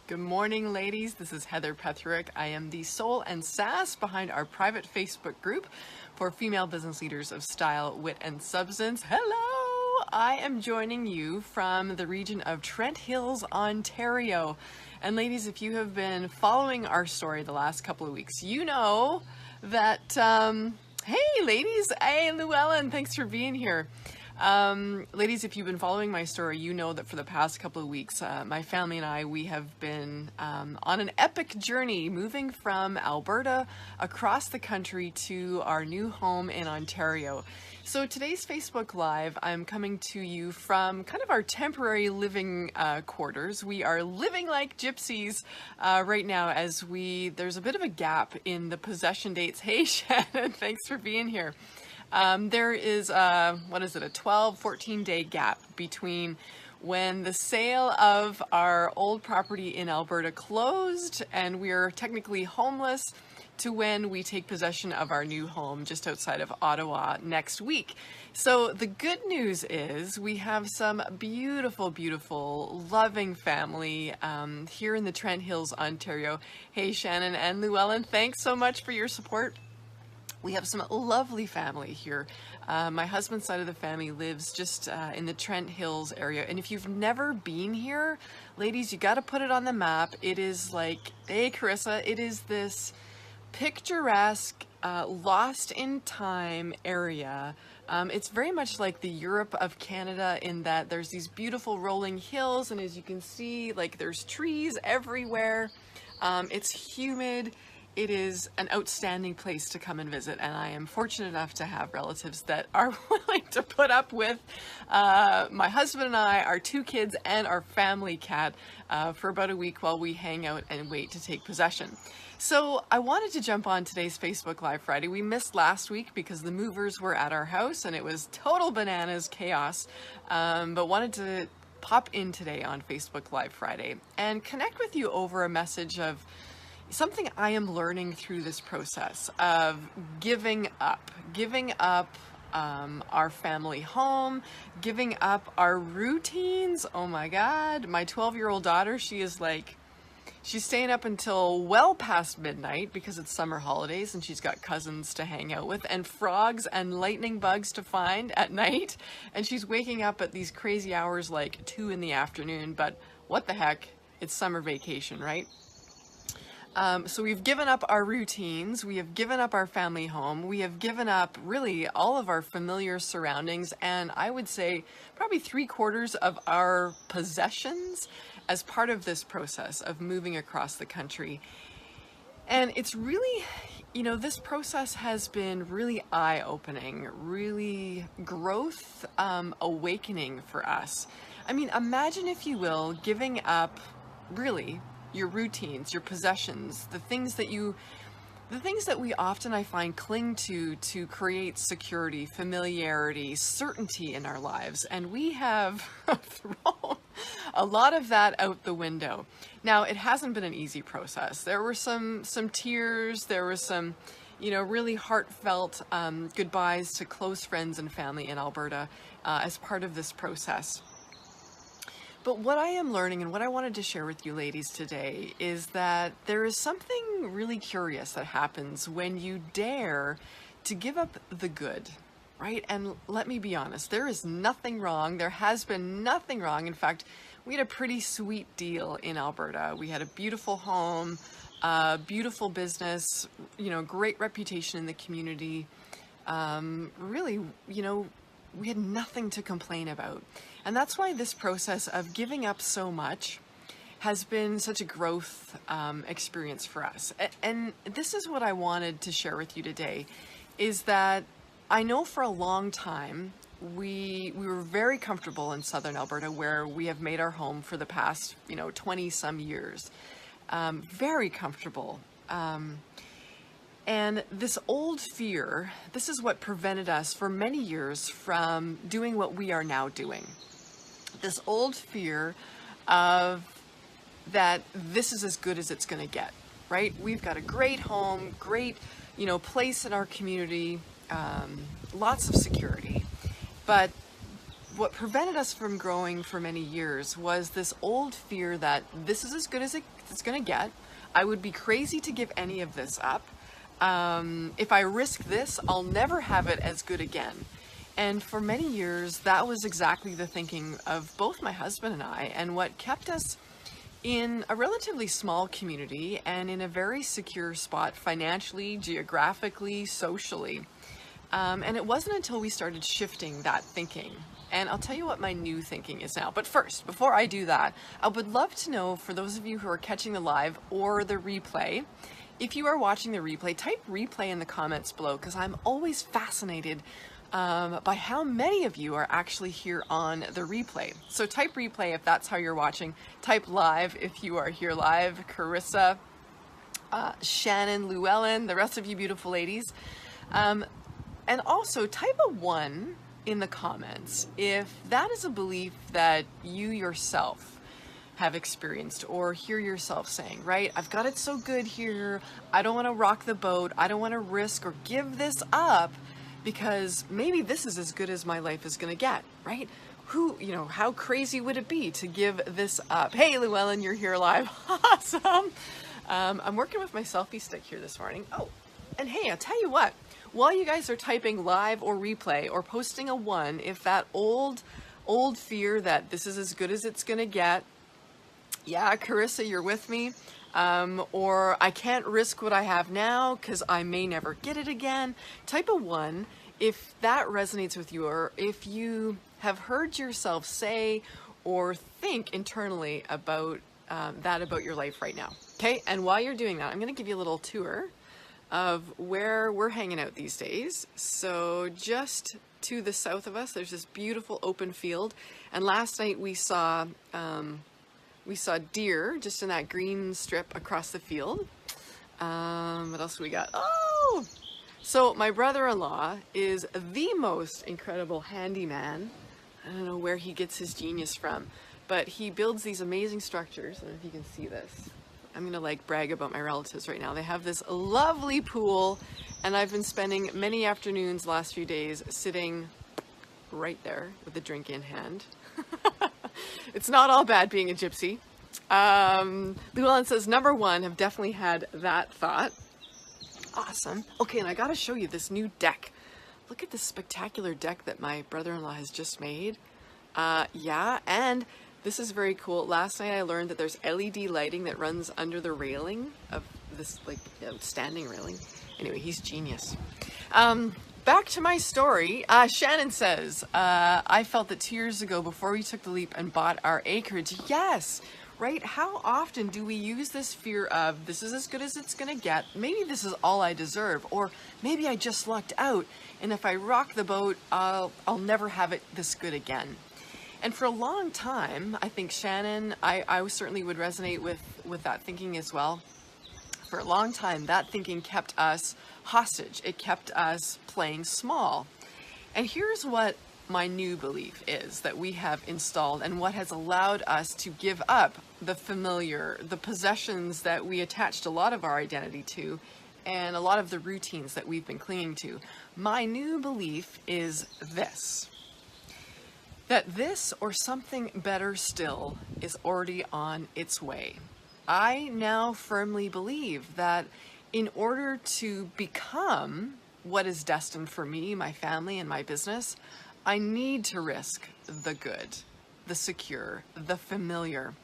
Good morning, ladies. This is Heather Petherick. I am the soul and sass behind our private Facebook group for female business leaders of style, wit, and substance. Hello! I am joining you from the region of Trent Hills, Ontario. And ladies, if you have been following our story the last couple of weeks, you know that, hey ladies, hey Llewellyn, thanks for being here. Ladies, if you've been following my story, you know that for the past couple of weeks, my family and I, we have been on an epic journey moving from Alberta across the country to our new home in Ontario. So today's Facebook Live, I'm coming to you from kind of our temporary living quarters. We are living like gypsies right now as there's a bit of a gap in the possession dates. Hey Shannon, thanks for being here. There is a 14 day gap between when the sale of our old property in Alberta closed and we are technically homeless to when we take possession of our new home just outside of Ottawa next week. So the good news is we have some beautiful, beautiful, loving family here in the Trent Hills, Ontario. Hey Shannon and Llewellyn, thanks so much for your support. We have some lovely family here. My husband's side of the family lives just in the Trent Hills area. And if you've never been here, ladies, you got to put it on the map. It is like, hey Carissa, it is this picturesque, lost in time area. It's very much like the Europe of Canada in that there's these beautiful rolling hills. And as you can see, like there's trees everywhere. It's humid. It is an outstanding place to come and visit, and I am fortunate enough to have relatives that are willing to put up with my husband and I, our two kids, and our family cat for about a week while we hang out and wait to take possession. So I wanted to jump on today's Facebook Live Friday. We missed last week because the movers were at our house and it was total bananas chaos, but wanted to pop in today on Facebook Live Friday and connect with you over a message of something I am learning through this process of giving up our family home, giving up our routines. Oh my God, my 12-year-old daughter, she's staying up until well past midnight because it's summer holidays and she's got cousins to hang out with and frogs and lightning bugs to find at night. And she's waking up at these crazy hours like 2 in the afternoon, but what the heck, it's summer vacation, right? So we've given up our routines, we have given up our family home, we have given up really all of our familiar surroundings, and I would say probably 3/4 of our possessions as part of this process of moving across the country. And it's really, this process has been really eye-opening, really growth awakening for us. I mean, imagine, if you will, giving up really your routines, your possessions, the things that we often, I find, cling to create security, familiarity, certainty in our lives. And we have thrown a lot of that out the window. Now, it hasn't been an easy process. There were some tears, there was some, really heartfelt goodbyes to close friends and family in Alberta as part of this process. But what I am learning and what I wanted to share with you ladies today is that there is something really curious that happens when you dare to give up the good, right? And let me be honest, there is nothing wrong. There has been nothing wrong. In fact, we had a pretty sweet deal in Alberta. We had a beautiful home, beautiful business, great reputation in the community. Really, we had nothing to complain about. And that's why this process of giving up so much has been such a growth experience for us. And this is what I wanted to share with you today, is that I know for a long time, we were very comfortable in Southern Alberta, where we have made our home for the past, 20 some years. Very comfortable. And this old fear, this is what prevented us for many years from doing what we are now doing. This old fear of that this is as good as it's going to get, right? We've got a great home, great, place in our community, lots of security. But what prevented us from growing for many years was this old fear that this is as good as it's going to get. I would be crazy to give any of this up. If I risk this, I'll never have it as good again. And for many years, that was exactly the thinking of both my husband and I, and what kept us in a relatively small community and in a very secure spot financially, geographically, socially. And it wasn't until we started shifting that thinking. And I'll tell you what my new thinking is now. But first, before I do that, I would love to know, for those of you who are catching the live or the replay, if you are watching the replay, type replay in the comments below, because I'm always fascinated by how many of you are actually here on the replay. So type replay if that's how you're watching. Type live if you are here live. Carissa, Shannon, Llewellyn, the rest of you beautiful ladies. And also type a 1 in the comments if that is a belief that you yourself have experienced or hear yourself saying, right? I've got it so good here. I don't want to rock the boat. I don't want to risk or give this up because maybe this is as good as my life is going to get, right? How crazy would it be to give this up? Hey, Llewellyn, you're here live. Awesome. I'm working with my selfie stick here this morning. Oh, and hey, I'll tell you what. While you guys are typing live or replay or posting a 1, if that old fear that this is as good as it's gonna get, yeah, Carissa, you're with me, or I can't risk what I have now because I may never get it again, type a 1 if that resonates with you, or if you have heard yourself say or think internally about that about your life right now. Okay, and while you're doing that, I'm gonna give you a little tour of where we're hanging out these days. So just to the south of us, there's this beautiful open field. And last night we saw deer just in that green strip across the field. What else we got? Oh, so my brother-in-law is the most incredible handyman. I don't know where he gets his genius from, but he builds these amazing structures. I don't know if you can see this. I'm gonna like brag about my relatives right now. They have this lovely pool, and I've been spending many afternoons last few days sitting right there with a drink in hand. It's not all bad being a gypsy. Llewellyn says, number 1, have definitely had that thought. Awesome. Okay, and I gotta show you this new deck. Look at this spectacular deck that my brother-in-law has just made. Yeah, and this is very cool. Last night I learned that there's LED lighting that runs under the railing of this standing railing. Anyway, he's genius. Back to my story. Shannon says, I felt that 2 years ago before we took the leap and bought our acreage. Yes, right? How often do we use this fear of this is as good as it's gonna get? Maybe this is all I deserve, or maybe I just lucked out, and if I rock the boat, I'll never have it this good again. And for a long time, I think Shannon, I certainly would resonate with that thinking as well. For a long time, that thinking kept us hostage. It kept us playing small. And here's what my new belief is that we have installed, and what has allowed us to give up the familiar, the possessions that we attached a lot of our identity to, and a lot of the routines that we've been clinging to. My new belief is this: that this, or something better still, is already on its way. I now firmly believe that in order to become what is destined for me, my family, and my business, I need to risk the good, the secure, the familiar.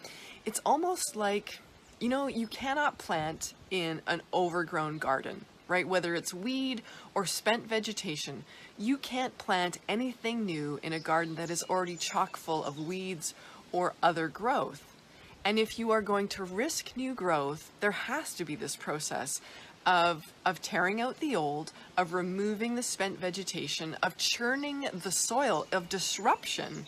It's almost like, you cannot plant in an overgrown garden, right? Whether it's weed or spent vegetation, you can't plant anything new in a garden that is already chock full of weeds or other growth. And if you are going to risk new growth, there has to be this process of tearing out the old, of removing the spent vegetation, of churning the soil, of disruption,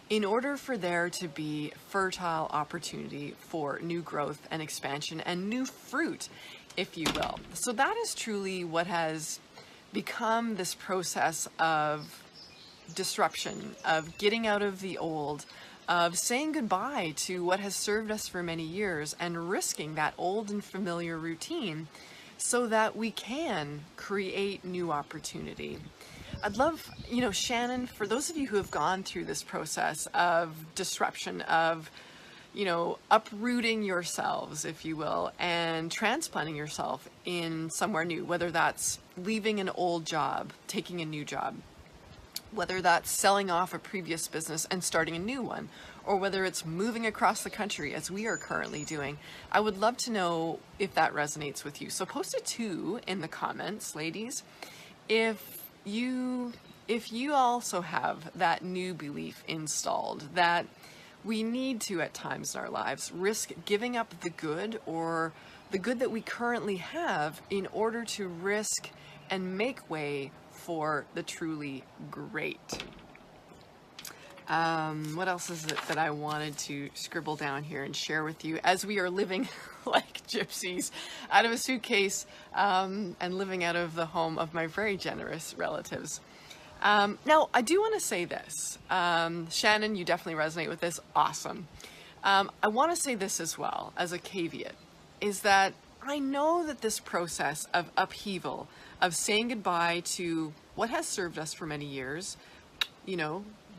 in order for there to be fertile opportunity for new growth and expansion and new fruit, if you will. So that is truly what has become this process of disruption, of getting out of the old, of saying goodbye to what has served us for many years and risking that old and familiar routine so that we can create new opportunity. I'd love, Shannon, for those of you who have gone through this process of disruption, of, uprooting yourselves, if you will, and transplanting yourself in somewhere new, whether that's leaving an old job, taking a new job, whether that's selling off a previous business and starting a new one, or whether it's moving across the country as we are currently doing. I would love to know if that resonates with you. So post a 2 in the comments, ladies, if you also have that new belief installed that we need to, at times in our lives, risk giving up the good, or the good that we currently have, in order to risk and make way for the truly great. What else is it that I wanted to scribble down here and share with you as we are living like gypsies out of a suitcase, and living out of the home of my very generous relatives? Now, I do want to say this. Shannon, you definitely resonate with this. Awesome. I want to say this as well, as a caveat, is that I know that this process of upheaval, of saying goodbye to what has served us for many years,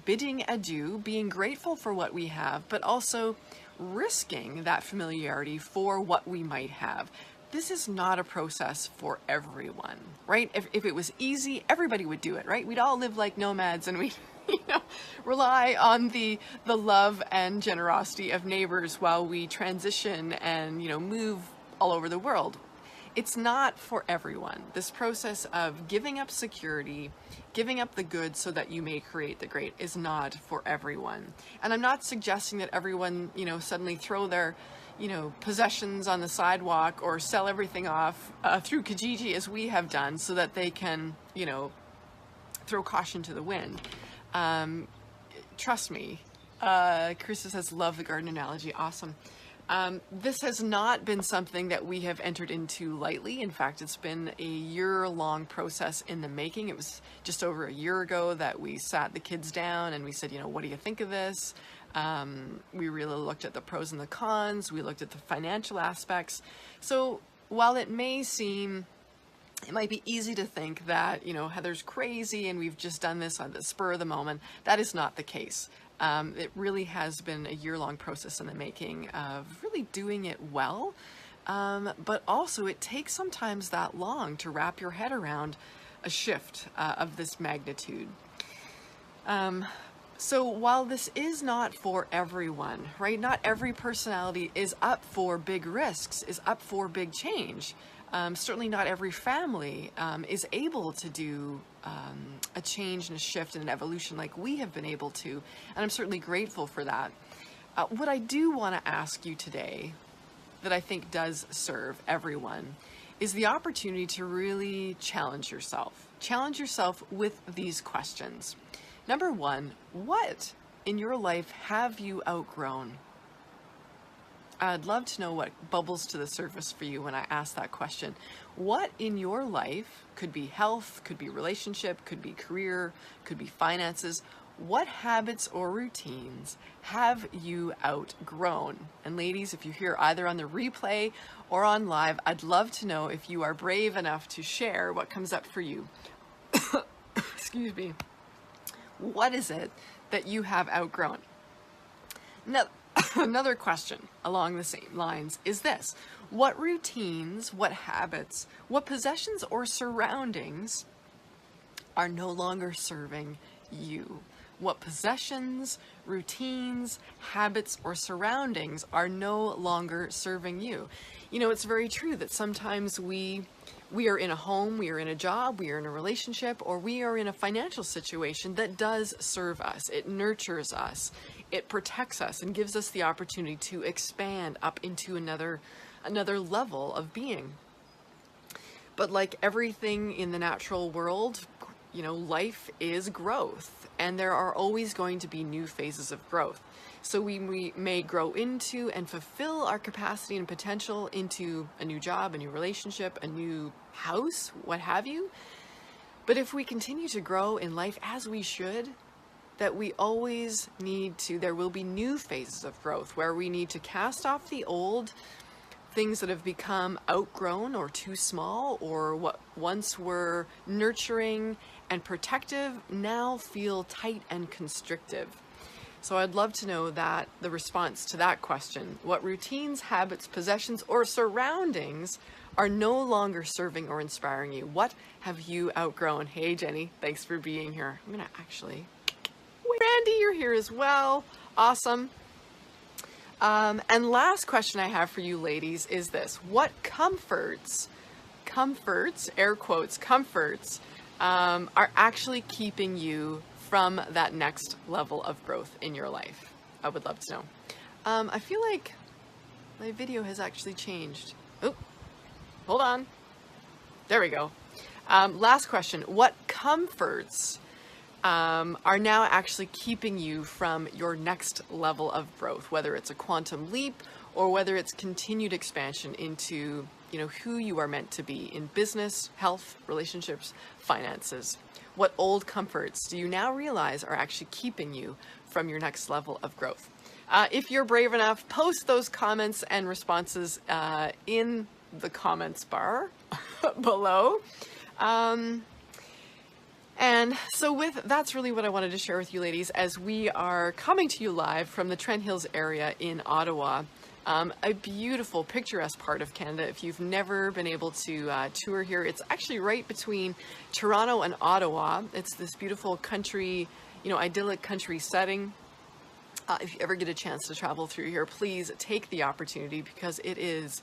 bidding adieu, being grateful for what we have, but also risking that familiarity for what we might have. This is not a process for everyone, right? If it was easy, everybody would do it, right? We'd all live like nomads, and we'd rely on the love and generosity of neighbors while we transition and, move all over the world. It's not for everyone. This process of giving up security, giving up the good so that you may create the great, is not for everyone. And I'm not suggesting that everyone, suddenly throw their, possessions on the sidewalk or sell everything off through Kijiji, as we have done, so that they can, throw caution to the wind. Trust me. Krista says, love the garden analogy. Awesome. This has not been something that we have entered into lightly. In fact, it's been a year-long process in the making. It was just over a year ago that we sat the kids down and we said, what do you think of this? We really looked at the pros and the cons. We looked at the financial aspects. So while it might be easy to think that, Heather's crazy and we've just done this on the spur of the moment, that is not the case. It really has been a year-long process in the making of really doing it well, but also it takes sometimes that long to wrap your head around a shift of this magnitude. So while this is not for everyone, right? Not every personality is up for big risks, is up for big change. Certainly not every family is able to do a change and a shift and an evolution like we have been able to, and I'm certainly grateful for that. What I do want to ask you today, that I think does serve everyone, is the opportunity to really challenge yourself. Challenge yourself with these questions. Number 1, what in your life have you outgrown? I'd love to know what bubbles to the surface for you when I ask that question. What in your life, could be health, could be relationship, could be career, could be finances, what habits or routines have you outgrown? And ladies, if you're here either on the replay or on live, I'd love to know if you are brave enough to share what comes up for you. Excuse me. What is it that you have outgrown? Now, another question along the same lines is this: what routines, what habits, what possessions or surroundings are no longer serving you? What possessions, routines, habits, or surroundings are no longer serving you? It's very true that sometimes we are in a home, we are in a job, we are in a relationship, or we are in a financial situation that does serve us. It nurtures us. It protects us and gives us the opportunity to expand up into another level of being. But like everything in the natural world, life is growth, and there are always going to be new phases of growth. So we may grow into and fulfill our capacity and potential into a new job, a new relationship, a new house, what have you. But if we continue to grow in life as we should, that we always need to, there will be new phases of growth where we need to cast off the old things that have become outgrown or too small, or what once were nurturing and protective now feel tight and constrictive. So I'd love to know that the response to that question. What routines, habits, possessions, or surroundings are no longer serving or inspiring you? What have you outgrown? Hey, Jenny, thanks for being here. I'm gonna actually, Randy, you're here as well. Awesome. And last question I have for you ladies is this. What comforts, air quotes, comforts, are actually keeping you from that next level of growth in your life? I would love to know. I feel like my video has actually changed. Oh, hold on. There we go. Last question. What comforts are now actually keeping you from your next level of growth, whether it's a quantum leap or whether it's continued expansion into, who you are meant to be in business, health, relationships, finances? What old comforts do you now realize are actually keeping you from your next level of growth? If you're brave enough, post those comments and responses in the comments bar below. And so that's really what I wanted to share with you ladies as we are coming to you live from the Trent Hills area in Ottawa, a beautiful picturesque part of Canada. If you've never been able to tour here, it's actually right between Toronto and Ottawa. It's this beautiful country, idyllic country setting. If you ever get a chance to travel through here, please take the opportunity because it is,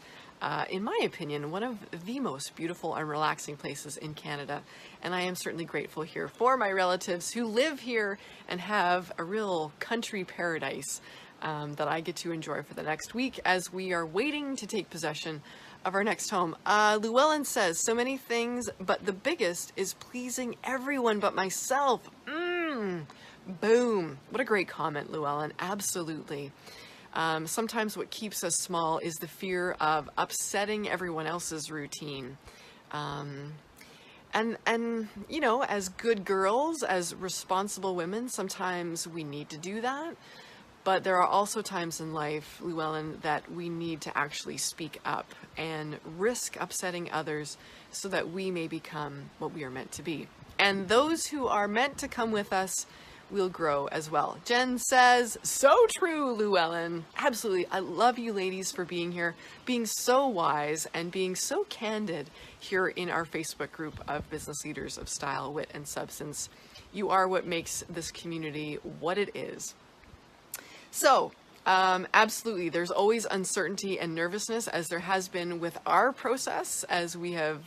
in my opinion, one of the most beautiful and relaxing places in Canada. And I am certainly grateful here for my relatives who live here and have a real country paradise that I get to enjoy for the next week as we are waiting to take possession of our next home. Llewellyn says, so many things, but the biggest is pleasing everyone but myself. Boom. What a great comment, Llewellyn. Absolutely. Sometimes what keeps us small is the fear of upsetting everyone else's routine. And as good girls, as responsible women, sometimes we need to do that. But there are also times in life, Llewellyn, that we need to actually speak up and risk upsetting others so that we may become what we are meant to be. And those who are meant to come with us will grow as well. Jen says, so true, Llewellyn. Absolutely. I love you ladies for being here, being so wise and being so candid here in our Facebook group of business leaders of style, wit, and substance. You are what makes this community what it is. So, absolutely, there's always uncertainty and nervousness, as there has been with our process, as we have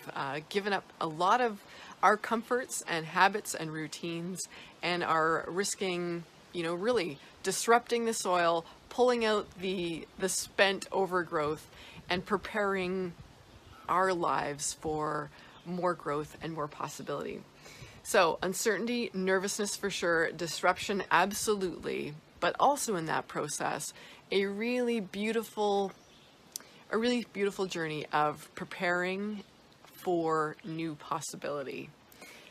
given up a lot of our comforts and habits and routines and are risking, really disrupting the soil, pulling out the spent overgrowth and preparing our lives for more growth and more possibility. So uncertainty, nervousness for sure, disruption absolutely, but also in that process, a really beautiful journey of preparing for new possibility.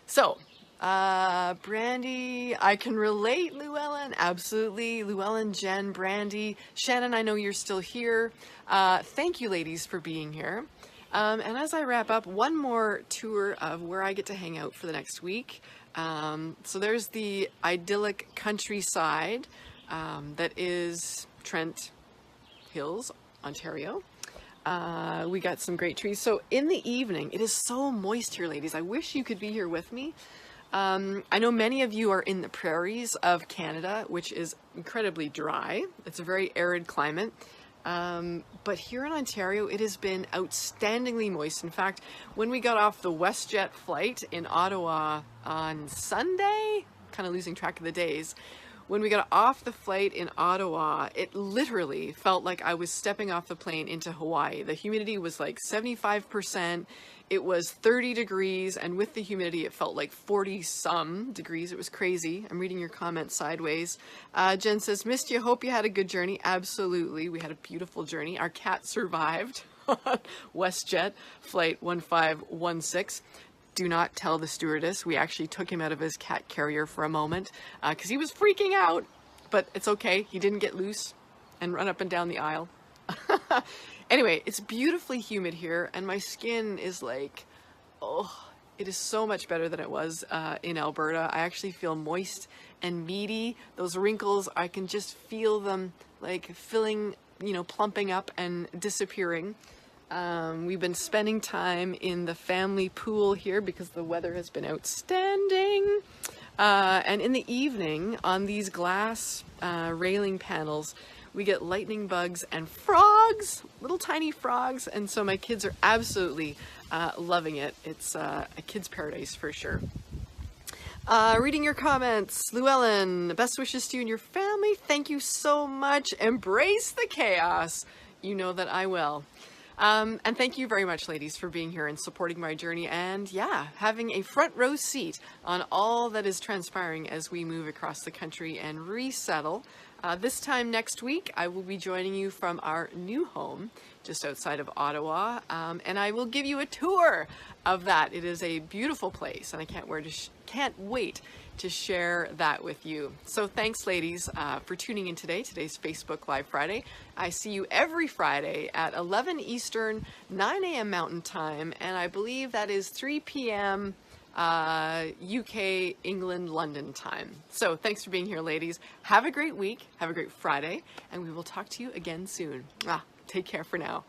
So, Brandy, I can relate, Llewellyn, absolutely. Llewellyn, Jen, Brandy, Shannon, I know you're still here. Thank you ladies for being here. And as I wrap up, one more tour of where I get to hang out for the next week. So there's the idyllic countryside that is Trent Hills, Ontario. We got some great trees. So in the evening, it is so moist here, ladies. I wish you could be here with me. I know many of you are in the prairies of Canada, which is incredibly dry. It's a very arid climate. But here in Ontario, it has been outstandingly moist. In fact, when we got off the WestJet flight in Ottawa on Sunday, kind of losing track of the days, when we got off the flight in Ottawa, it literally felt like I was stepping off the plane into Hawaii. The humidity was like 75%. It was 30 degrees, and with the humidity, it felt like 40-some degrees. It was crazy. I'm reading your comments sideways. Jen says, missed you. Hope you had a good journey. Absolutely. We had a beautiful journey. Our cat survived on WestJet flight 1516. Do not tell the stewardess. We actually took him out of his cat carrier for a moment because he was freaking out, but it's okay. He didn't get loose and run up and down the aisle. Anyway, it's beautifully humid here, and my skin is like, oh, it is so much better than it was in Alberta. I actually feel moist and meaty. Those wrinkles, I can just feel them like filling, plumping up and disappearing. We've been spending time in the family pool here because the weather has been outstanding. And in the evening, on these glass railing panels, we get lightning bugs and frogs, little tiny frogs. And so my kids are absolutely loving it. It's a kid's paradise for sure. Reading your comments, Llewellyn, best wishes to you and your family. Thank you so much. Embrace the chaos. You know that I will. And thank you very much, ladies, for being here and supporting my journey, and yeah, having a front row seat on all that is transpiring as we move across the country and resettle. This time next week, I will be joining you from our new home just outside of Ottawa, and I will give you a tour of that. It is a beautiful place, and I can't wait to share that with you. So thanks, ladies, for tuning in today. Today's Facebook Live Friday. I see you every Friday at 11 Eastern, 9 a.m. Mountain Time, and I believe that is 3 p.m. UK, England, London time. So thanks for being here, ladies. Have a great week. Have a great Friday, and we will talk to you again soon. Take care for now.